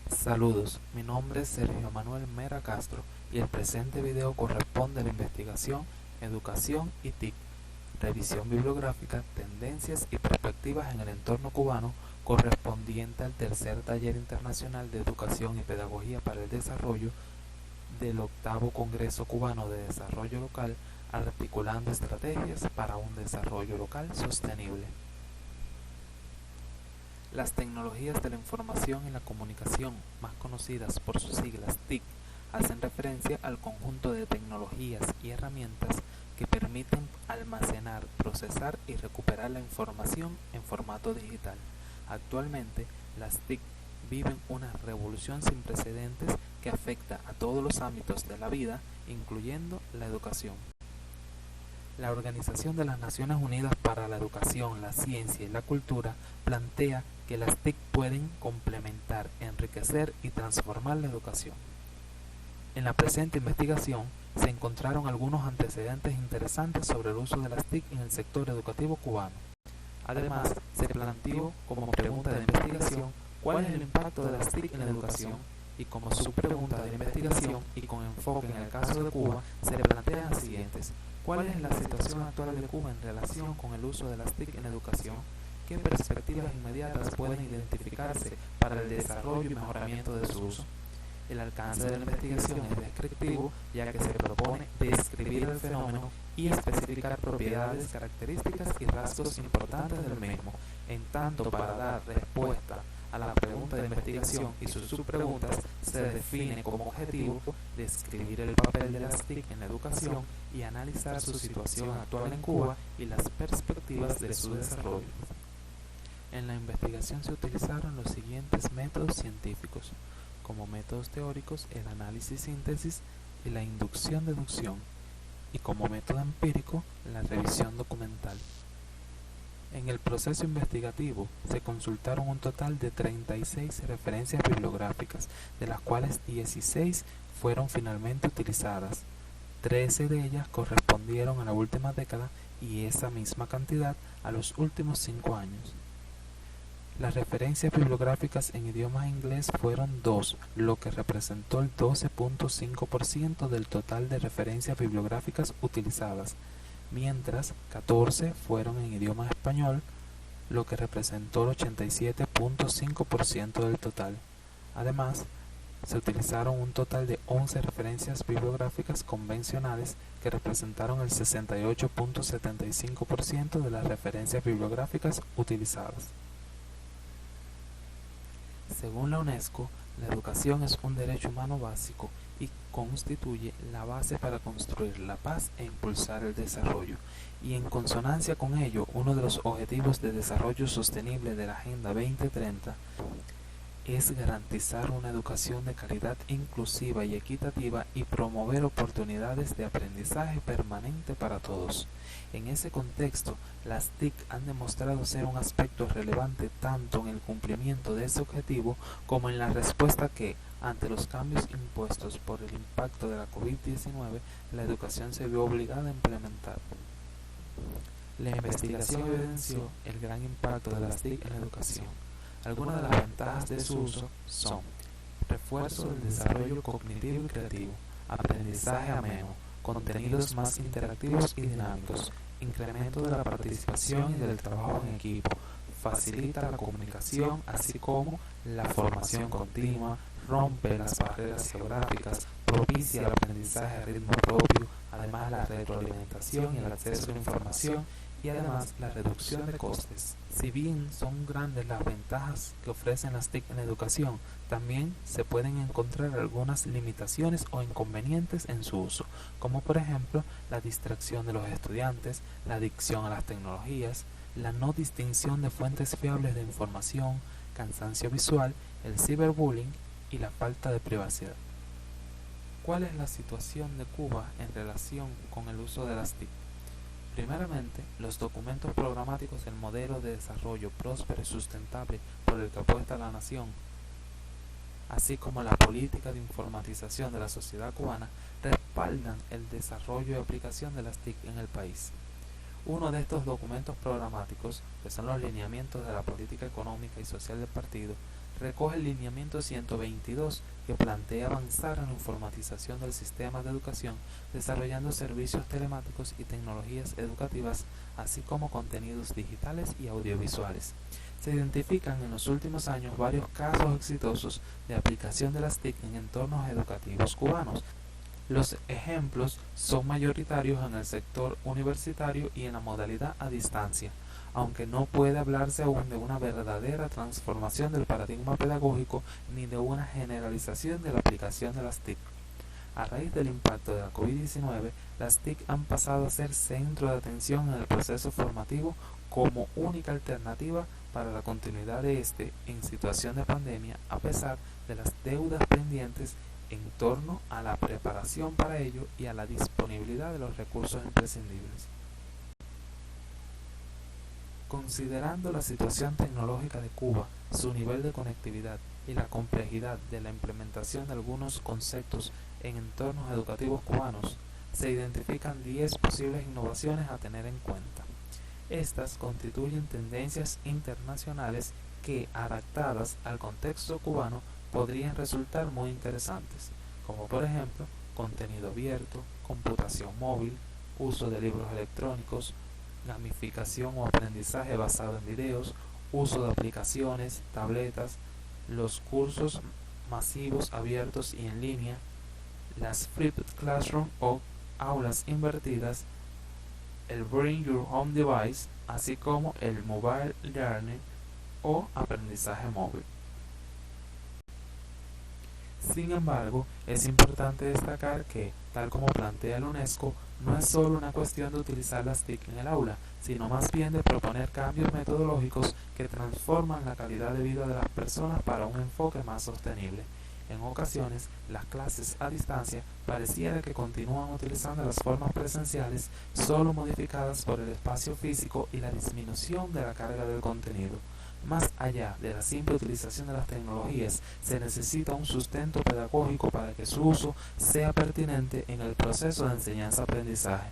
Saludos, mi nombre es Sergio Manuel Mera Castro y el presente video corresponde a la investigación, educación y TIC, revisión bibliográfica, tendencias y perspectivas en el entorno cubano correspondiente al tercer taller internacional de educación y pedagogía para el desarrollo del octavo Congreso Cubano de Desarrollo Local, articulando estrategias para un desarrollo local sostenible. Las tecnologías de la información y la comunicación, más conocidas por sus siglas TIC, hacen referencia al conjunto de tecnologías y herramientas que permiten almacenar, procesar y recuperar la información en formato digital. Actualmente, las TIC viven una revolución sin precedentes que afecta a todos los ámbitos de la vida, incluyendo la educación. La Organización de las Naciones Unidas para la Educación, la Ciencia y la Cultura plantea que las TIC pueden complementar, enriquecer y transformar la educación. En la presente investigación se encontraron algunos antecedentes interesantes sobre el uso de las TIC en el sector educativo cubano. Además, se planteó como pregunta de investigación cuál es el impacto de las TIC en la educación, y como subpregunta de investigación y con enfoque en el caso de Cuba, se plantean las siguientes. ¿Cuál es la situación actual de Cuba en relación con el uso de las TIC en educación? ¿Qué perspectivas inmediatas pueden identificarse para el desarrollo y mejoramiento de su uso? El alcance de la investigación es descriptivo, ya que se propone describir el fenómeno y especificar propiedades, características y rasgos importantes del mismo. En tanto, para dar respuesta a la pregunta de investigación y sus subpreguntas, se define como objetivo describir el papel de las TIC en la educación y analizar su situación actual en Cuba y las perspectivas de su desarrollo. En la investigación se utilizaron los siguientes métodos científicos. Como métodos teóricos, el análisis-síntesis y la inducción-deducción, y como método empírico, la revisión documental. En el proceso investigativo se consultaron un total de 36 referencias bibliográficas, de las cuales 16 fueron finalmente utilizadas. 13 de ellas correspondieron a la última década y esa misma cantidad a los últimos 5 años. Las referencias bibliográficas en idioma inglés fueron 2, lo que representó el 12.5% del total de referencias bibliográficas utilizadas, mientras 14 fueron en idioma español, lo que representó el 87.5% del total. Además, se utilizaron un total de 11 referencias bibliográficas convencionales que representaron el 68.75% de las referencias bibliográficas utilizadas. Según la UNESCO, la educación es un derecho humano básico y constituye la base para construir la paz e impulsar el desarrollo, y en consonancia con ello, uno de los objetivos de desarrollo sostenible de la Agenda 2030 es garantizar una educación de calidad inclusiva y equitativa y promover oportunidades de aprendizaje permanente para todos. En ese contexto, las TIC han demostrado ser un aspecto relevante tanto en el cumplimiento de ese objetivo como en la respuesta que, ante los cambios impuestos por el impacto de la COVID-19, la educación se vio obligada a implementar. La investigación evidenció el gran impacto de las TIC en la educación. Algunas de las ventajas de su uso son: refuerzo del desarrollo cognitivo y creativo, aprendizaje ameno, contenidos más interactivos y dinámicos, incremento de la participación y del trabajo en equipo, facilita la comunicación así como la formación continua, rompe las barreras geográficas, propicia el aprendizaje a ritmo propio, además la retroalimentación y el acceso a la información, y además la reducción de costes. Si bien son grandes las ventajas que ofrecen las TIC en la educación, también se pueden encontrar algunas limitaciones o inconvenientes en su uso, como por ejemplo la distracción de los estudiantes, la adicción a las tecnologías, la no distinción de fuentes fiables de información, cansancio visual, el ciberbullying y la falta de privacidad. ¿Cuál es la situación de Cuba en relación con el uso de las TIC? Primeramente, los documentos programáticos del modelo de desarrollo próspero y sustentable por el que apuesta la nación, así como la política de informatización de la sociedad cubana, respaldan el desarrollo y aplicación de las TIC en el país. Uno de estos documentos programáticos, que son los lineamientos de la política económica y social del partido, recoge el lineamiento 122 que plantea avanzar en la informatización del sistema de educación, desarrollando servicios telemáticos y tecnologías educativas, así como contenidos digitales y audiovisuales. Se identifican en los últimos años varios casos exitosos de aplicación de las TIC en entornos educativos cubanos. Los ejemplos son mayoritarios en el sector universitario y en la modalidad a distancia, aunque no puede hablarse aún de una verdadera transformación del paradigma pedagógico ni de una generalización de la aplicación de las TIC. A raíz del impacto de la COVID-19, las TIC han pasado a ser centro de atención en el proceso formativo como única alternativa para la continuidad de este en situación de pandemia, a pesar de las deudas pendientes en torno a la preparación para ello y a la disponibilidad de los recursos imprescindibles. Considerando la situación tecnológica de Cuba, su nivel de conectividad y la complejidad de la implementación de algunos conceptos en entornos educativos cubanos, se identifican 10 posibles innovaciones a tener en cuenta. Estas constituyen tendencias internacionales que, adaptadas al contexto cubano, podrían resultar muy interesantes, como por ejemplo contenido abierto, computación móvil, uso de libros electrónicos, gamificación o aprendizaje basado en videos, uso de aplicaciones, tabletas, los cursos masivos abiertos y en línea, las flipped classroom o aulas invertidas, el Bring Your Home Device, así como el Mobile Learning o aprendizaje móvil. Sin embargo, es importante destacar que, tal como plantea la UNESCO, no es solo una cuestión de utilizar las TIC en el aula, sino más bien de proponer cambios metodológicos que transforman la calidad de vida de las personas para un enfoque más sostenible. En ocasiones, las clases a distancia pareciera que continúan utilizando las formas presenciales, solo modificadas por el espacio físico y la disminución de la carga del contenido. Más allá de la simple utilización de las tecnologías, se necesita un sustento pedagógico para que su uso sea pertinente en el proceso de enseñanza-aprendizaje.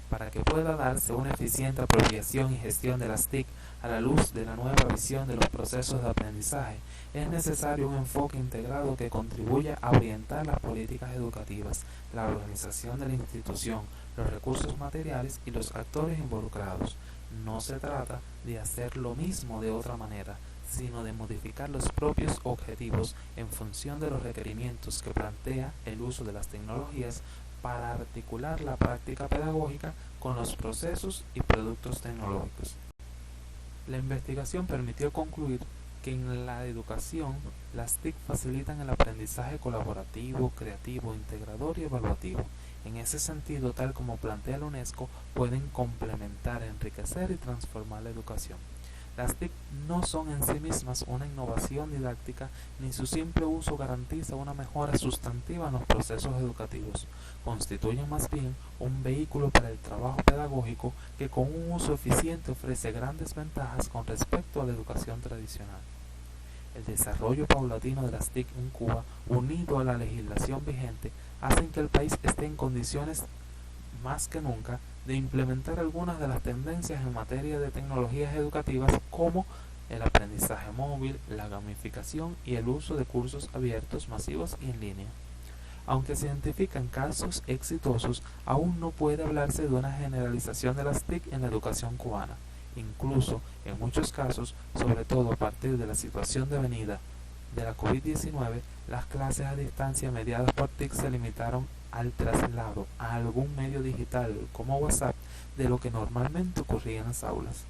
Para que pueda darse una eficiente apropiación y gestión de las TIC a la luz de la nueva visión de los procesos de aprendizaje, es necesario un enfoque integrado que contribuya a orientar las políticas educativas, la organización de la institución, los recursos materiales y los actores involucrados. No se trata de hacer lo mismo de otra manera, sino de modificar los propios objetivos en función de los requerimientos que plantea el uso de las tecnologías para articular la práctica pedagógica con los procesos y productos tecnológicos. La investigación permitió concluir que en la educación las TIC facilitan el aprendizaje colaborativo, creativo, integrador y evaluativo. En ese sentido, tal como plantea la UNESCO, pueden complementar, enriquecer y transformar la educación. Las TIC no son en sí mismas una innovación didáctica, ni su simple uso garantiza una mejora sustantiva en los procesos educativos. Constituyen más bien un vehículo para el trabajo pedagógico que con un uso eficiente ofrece grandes ventajas con respecto a la educación tradicional. El desarrollo paulatino de las TIC en Cuba, unido a la legislación vigente, hacen que el país esté en condiciones más que nunca de implementar algunas de las tendencias en materia de tecnologías educativas como el aprendizaje móvil, la gamificación y el uso de cursos abiertos, masivos y en línea. Aunque se identifican casos exitosos, aún no puede hablarse de una generalización de las TIC en la educación cubana. Incluso, en muchos casos, sobre todo a partir de la situación devenida de la COVID-19, las clases a distancia mediadas por TIC se limitaron al traslado a algún medio digital como WhatsApp de lo que normalmente ocurría en las aulas.